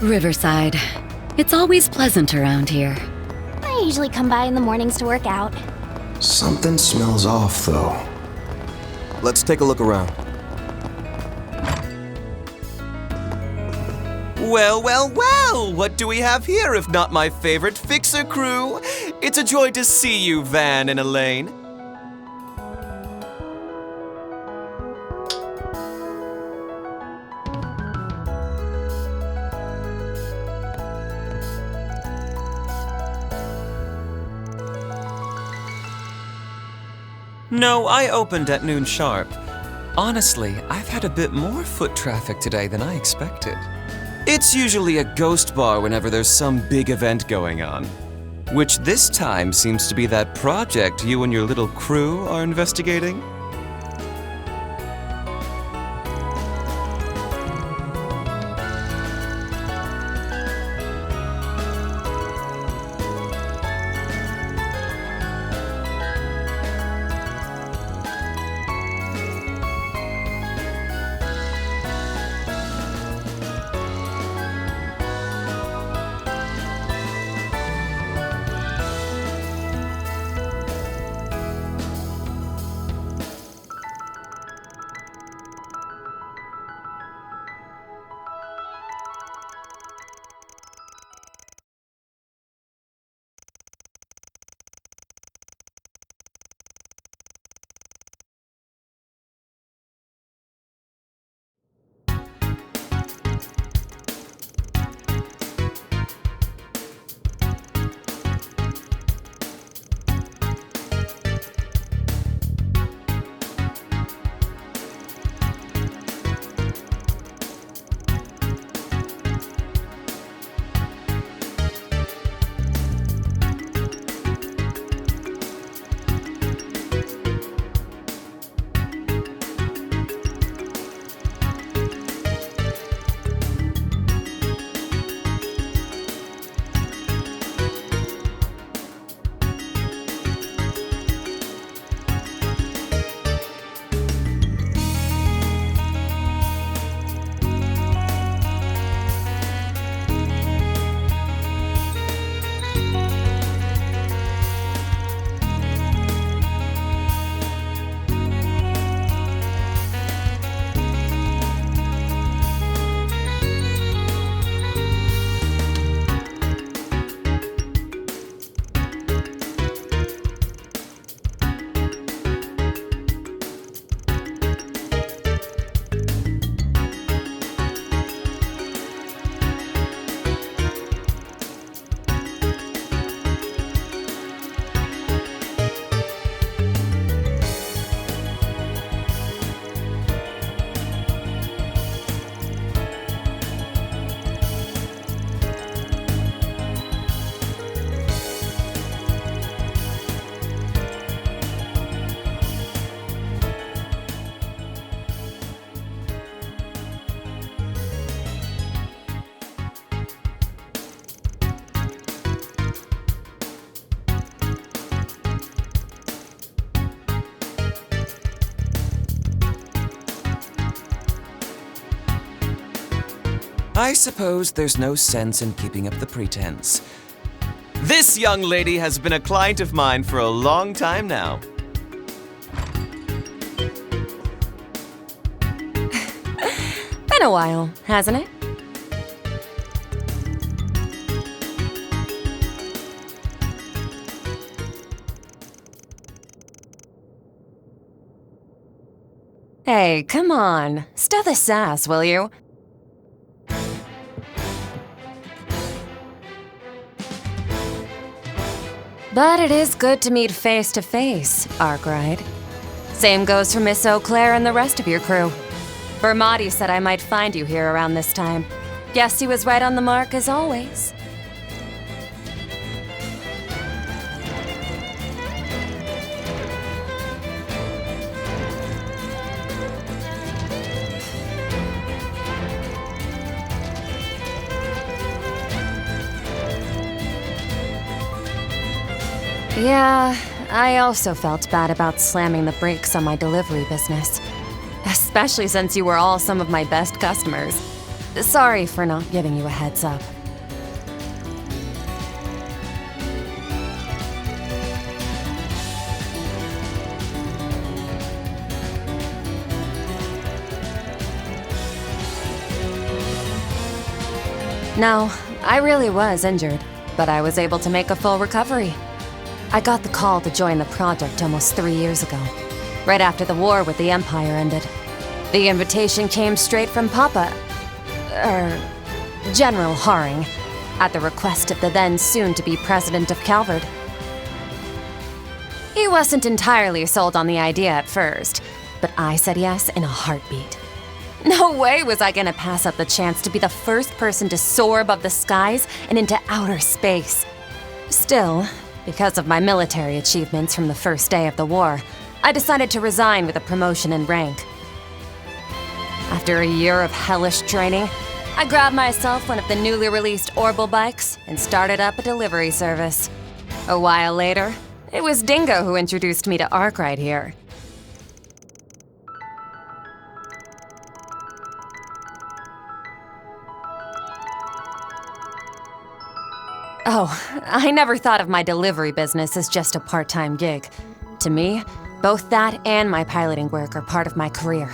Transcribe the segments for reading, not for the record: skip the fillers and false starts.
Riverside. It's always pleasant around here. I usually come by in the mornings to work out. Something smells off, though. Let's take a look around. Well, well, well! What do we have here if not my favorite fixer crew? It's a joy to see you, Van and Elaine. No, I opened at noon sharp. Honestly, I've had a bit more foot traffic today than I expected. It's usually a ghost bar whenever there's some big event going on. Which this time seems to be that project you and your little crew are investigating. I suppose there's no sense in keeping up the pretense. This young lady has been a client of mine for a long time now. Been a while, hasn't it? Hey, come on. Stow the sass, will you? But it is good to meet face to face, Arkwright. Same goes for Miss Eau Claire and the rest of your crew. Bermotti said I might find you here around this time. Guess he was right on the mark as always. Yeah, I also felt bad about slamming the brakes on my delivery business. Especially since you were all some of my best customers. Sorry for not giving you a heads up. No, I really was injured, but I was able to make a full recovery. I got the call to join the project almost 3 years ago, right after the war with the Empire ended. The invitation came straight from Papa, General Haring, at the request of the then soon-to-be president of Calvard. He wasn't entirely sold on the idea at first, but I said yes in a heartbeat. No way was I gonna pass up the chance to be the first person to soar above the skies and into outer space. Still, because of my military achievements from the first day of the war, I decided to resign with a promotion in rank. After a year of hellish training, I grabbed myself one of the newly released Orbital bikes and started up a delivery service. A while later, it was Dingo who introduced me to Arkwright here. Oh, I never thought of my delivery business as just a part-time gig. To me, both that and my piloting work are part of my career.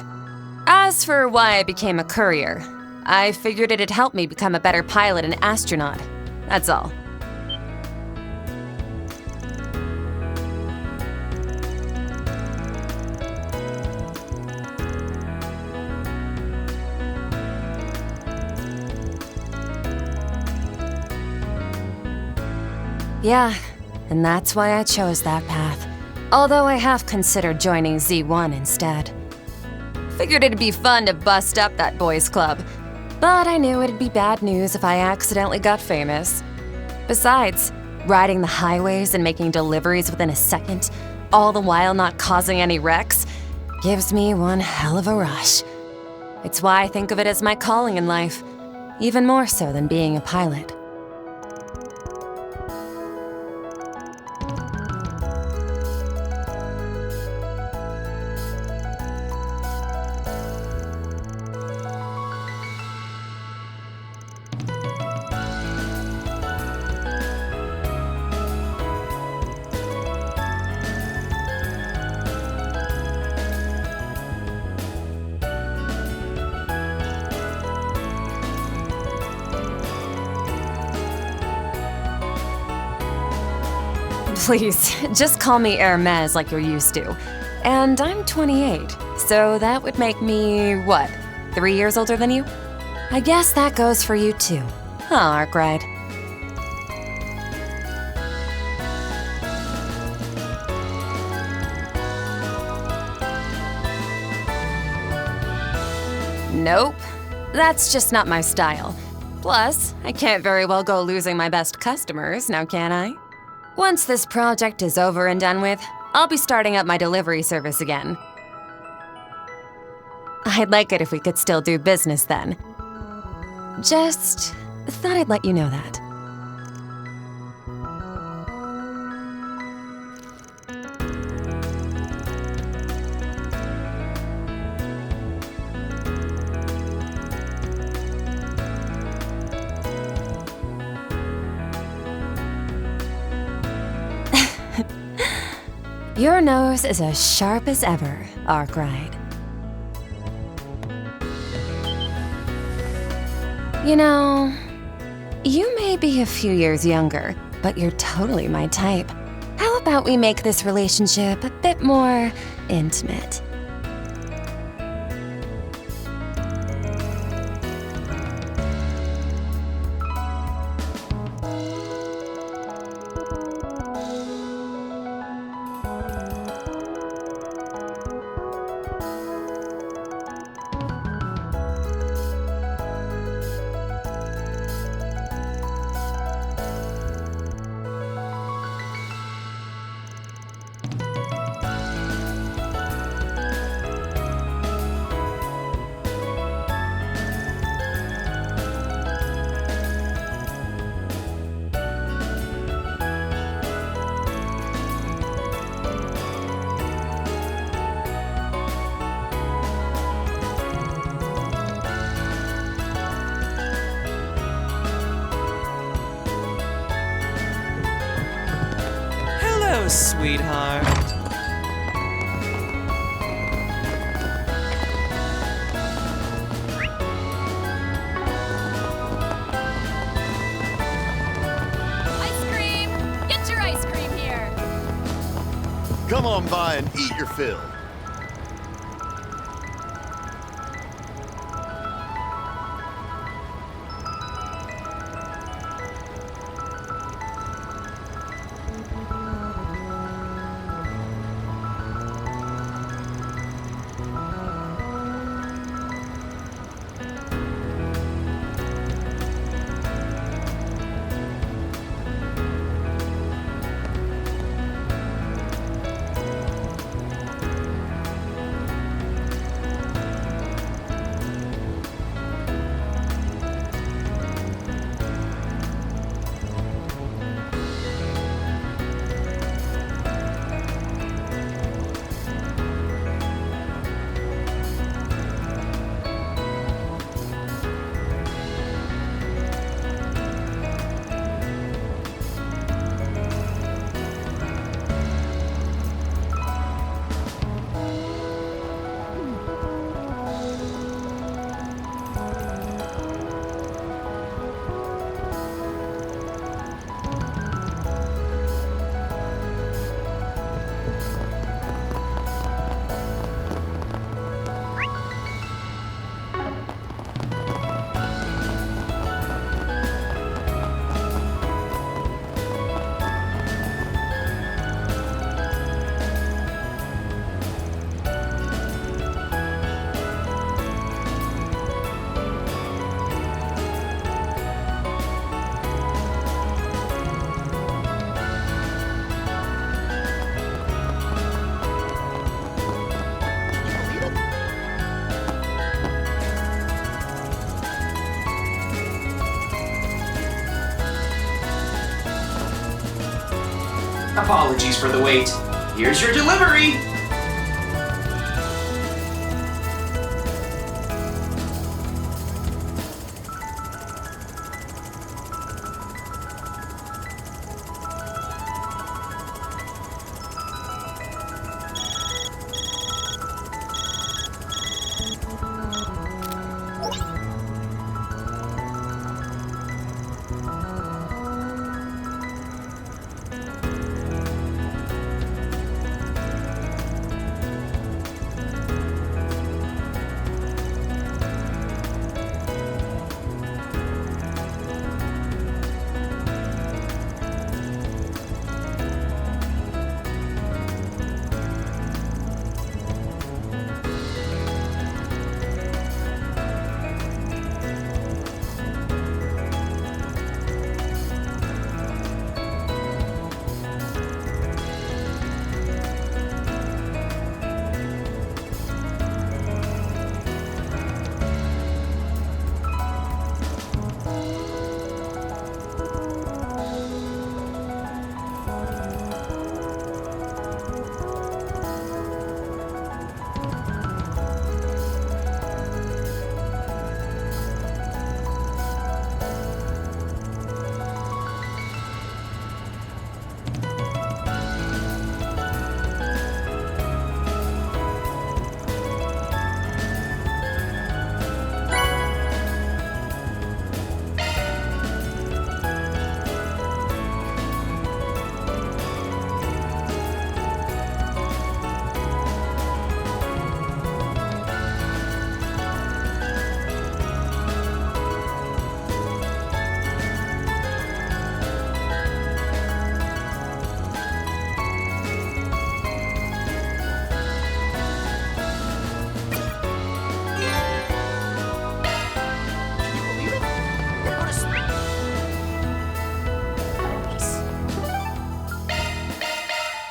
As for why I became a courier, I figured it'd help me become a better pilot and astronaut. That's all. Yeah, and that's why I chose that path. Although I have considered joining Z1 instead. Figured it'd be fun to bust up that boys' club, but I knew it'd be bad news if I accidentally got famous. Besides, riding the highways and making deliveries within a second, all the while not causing any wrecks, gives me one hell of a rush. It's why I think of it as my calling in life, even more so than being a pilot. Please, just call me Hermes like you're used to. And I'm 28, so that would make me, what, 3 years older than you? I guess that goes for you too. Huh, Arkwright? Nope, that's just not my style. Plus, I can't very well go losing my best customers, now can I? Once this project is over and done with, I'll be starting up my delivery service again. I'd like it if we could still do business then. Just thought I'd let you know that. Your nose is as sharp as ever, Arkwright. You know, you may be a few years younger, but you're totally my type. How about we make this relationship a bit more intimate? sweetheart. Ice cream! Get your ice cream here! Come on by and eat your fill. Apologies for the wait. Here's your delivery!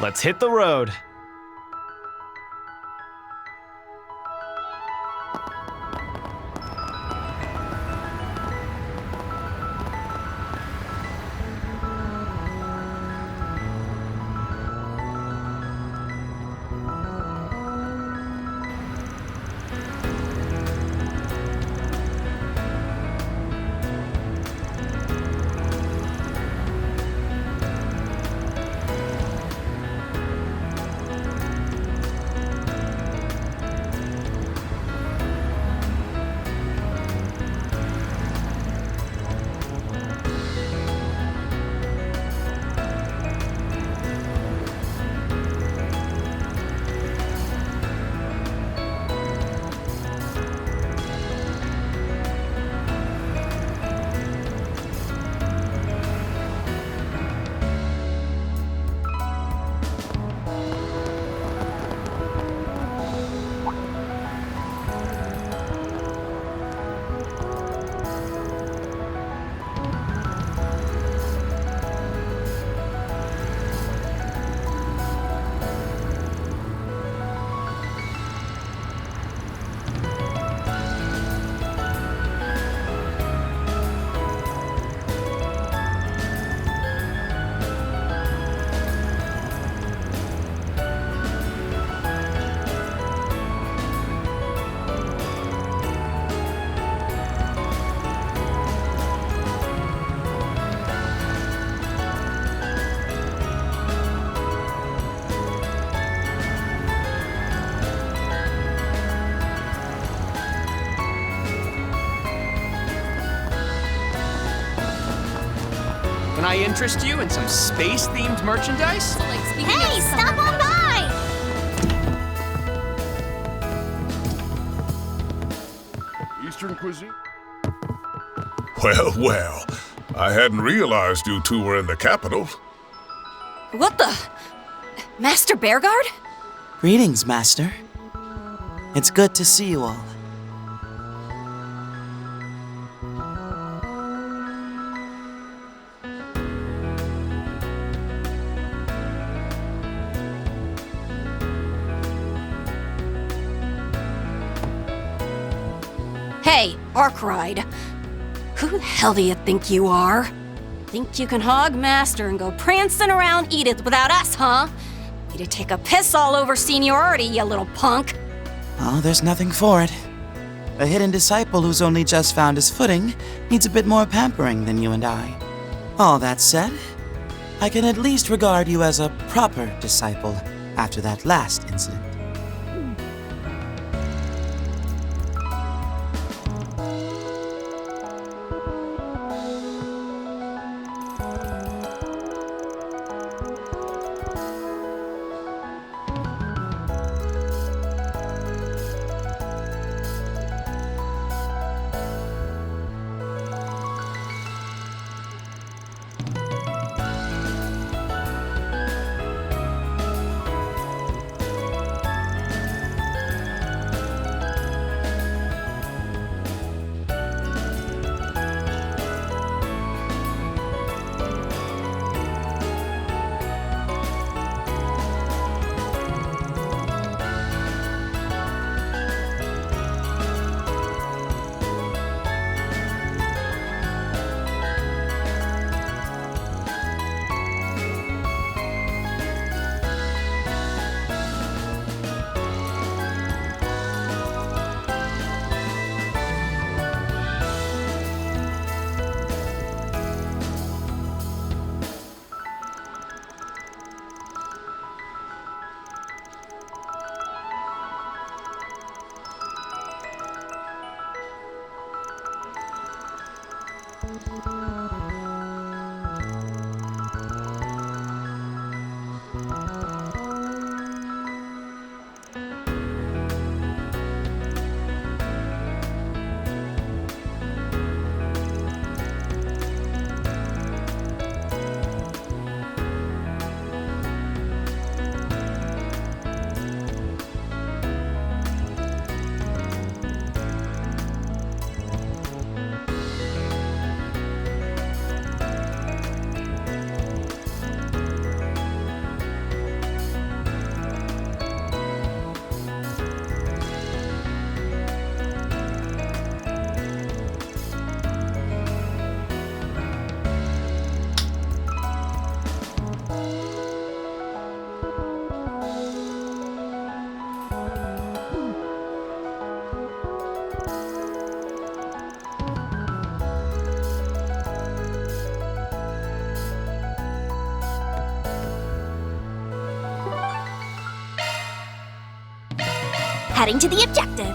Let's hit the road. Can I interest you in some space-themed merchandise? Hey, stop on by! Eastern cuisine? Well, well. I hadn't realized you two were in the capital. What the? Master Bearguard? Greetings, Master. It's good to see you all. Hey, Arkwright. Who the hell do you think you are? Think you can hog Master and go prancing around Edith without us, huh? Need to take a piss all over seniority, you little punk. Oh, there's nothing for it. A hidden disciple who's only just found his footing needs a bit more pampering than you and I. All that said, I can at least regard you as a proper disciple after that last incident. Heading to the objective.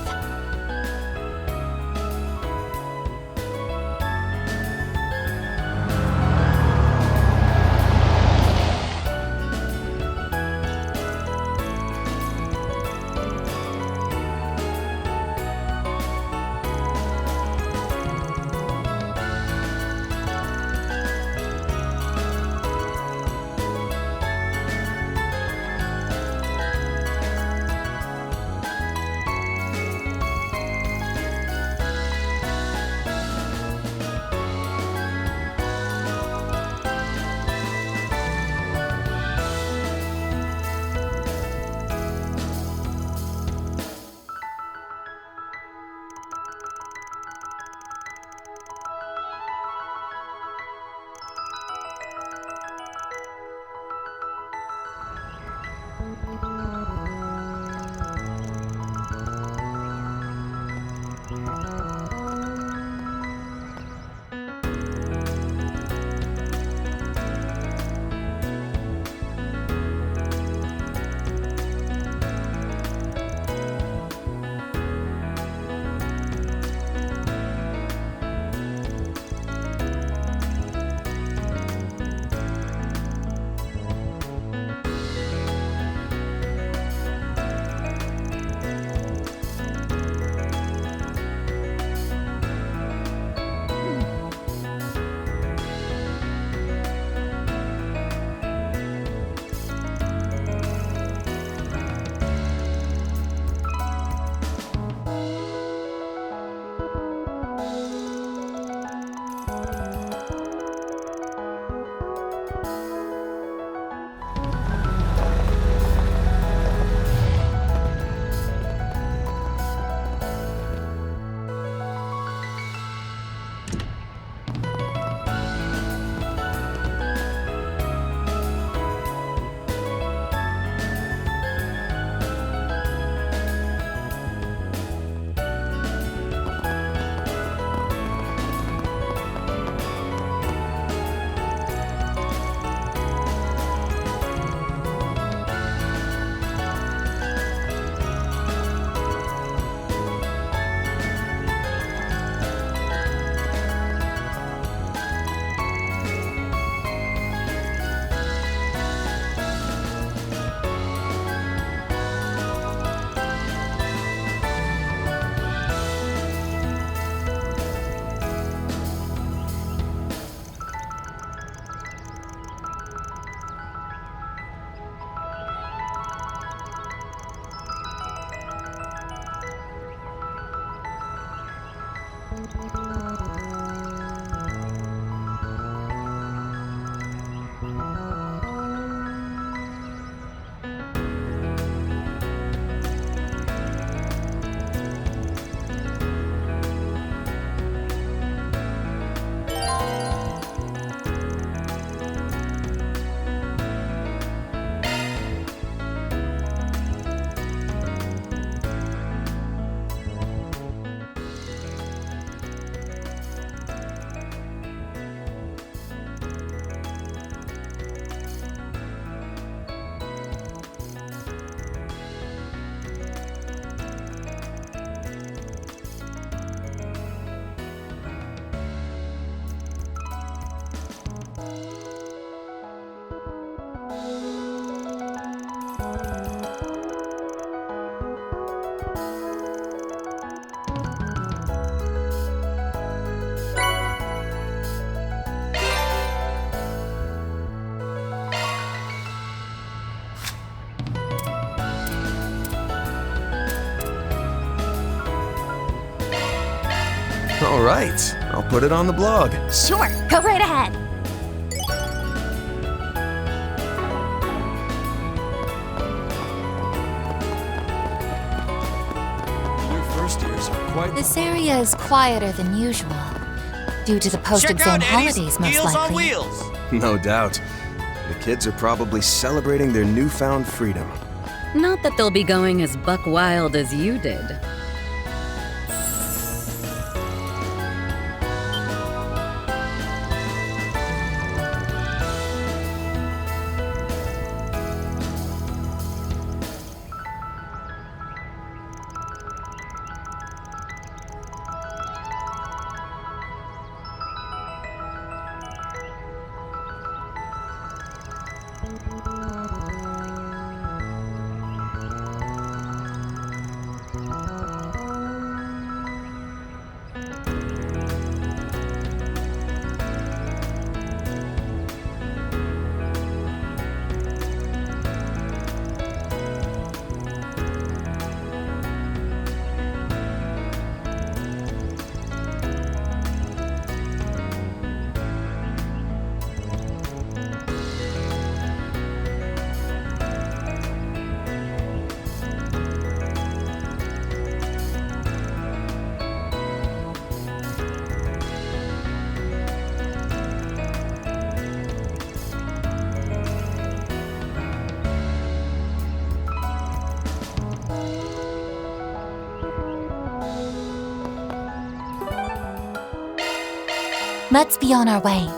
All right, I'll put it on the blog. Sure, go right ahead. New first years are quite. This area is quieter than usual. Due to the post-exam holidays, most likely. Wheels. No doubt. The kids are probably celebrating their newfound freedom. Not that they'll be going as buck wild as you did. Let's be on our way.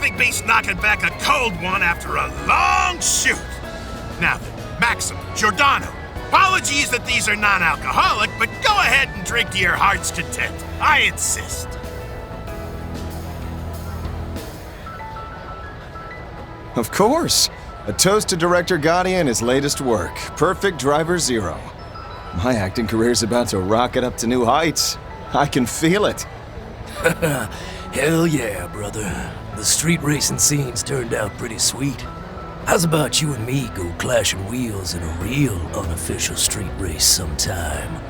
Nothing beats knocking back a cold one after a long shoot. Now then, Maxim, Giordano, apologies that these are non-alcoholic, but go ahead and drink to your heart's content. I insist. Of course. A toast to Director Gotti and his latest work, Perfect Driver Zero. My acting career's about to rocket up to new heights. I can feel it. Hell yeah, brother. The street racing scenes turned out pretty sweet. How's about you and me go clashing wheels in a real unofficial street race sometime?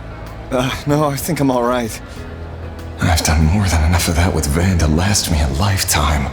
No, I think I'm all right. I've done more than enough of that with Van to last me a lifetime.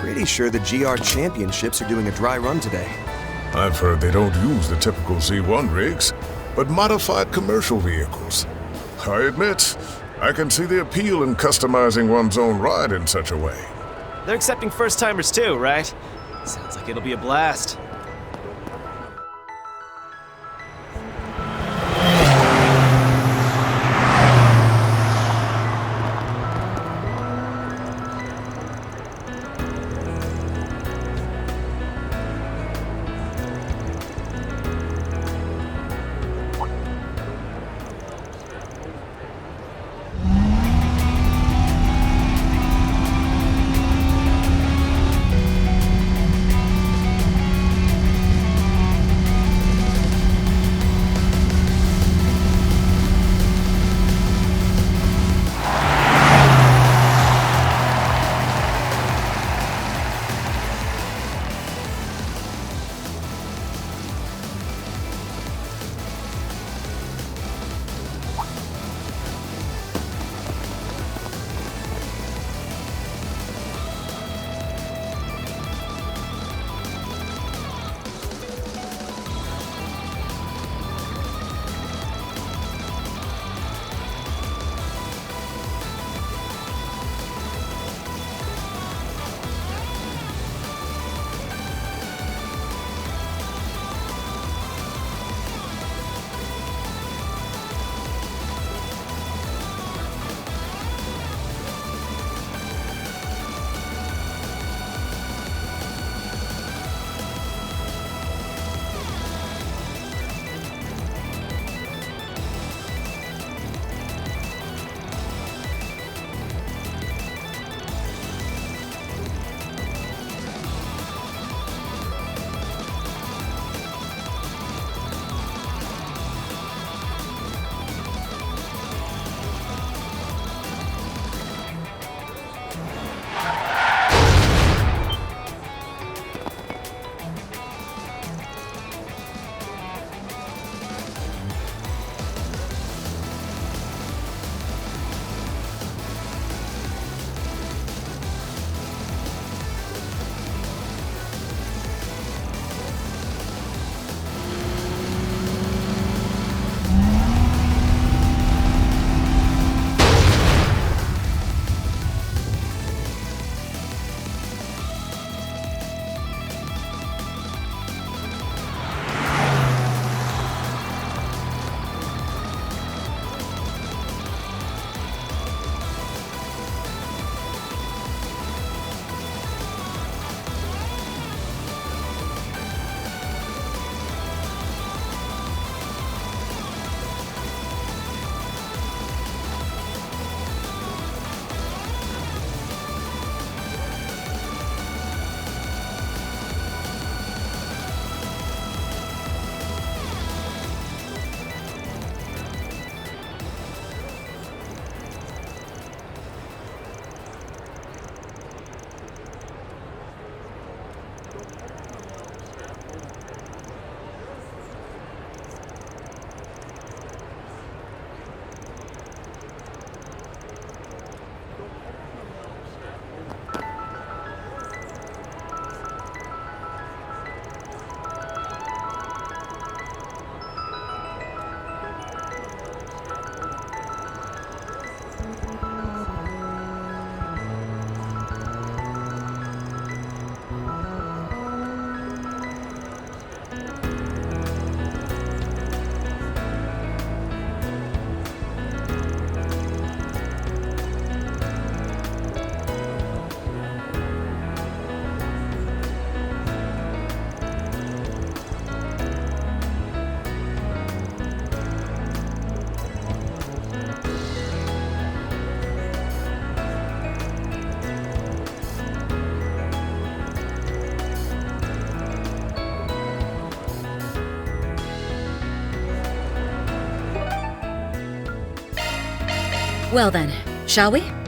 Pretty sure the GR Championships are doing a dry run today. I've heard they don't use the typical Z1 rigs, but modified commercial vehicles. I admit, I can see the appeal in customizing one's own ride in such a way. They're accepting first-timers too, right? Sounds like it'll be a blast. Well then, shall we?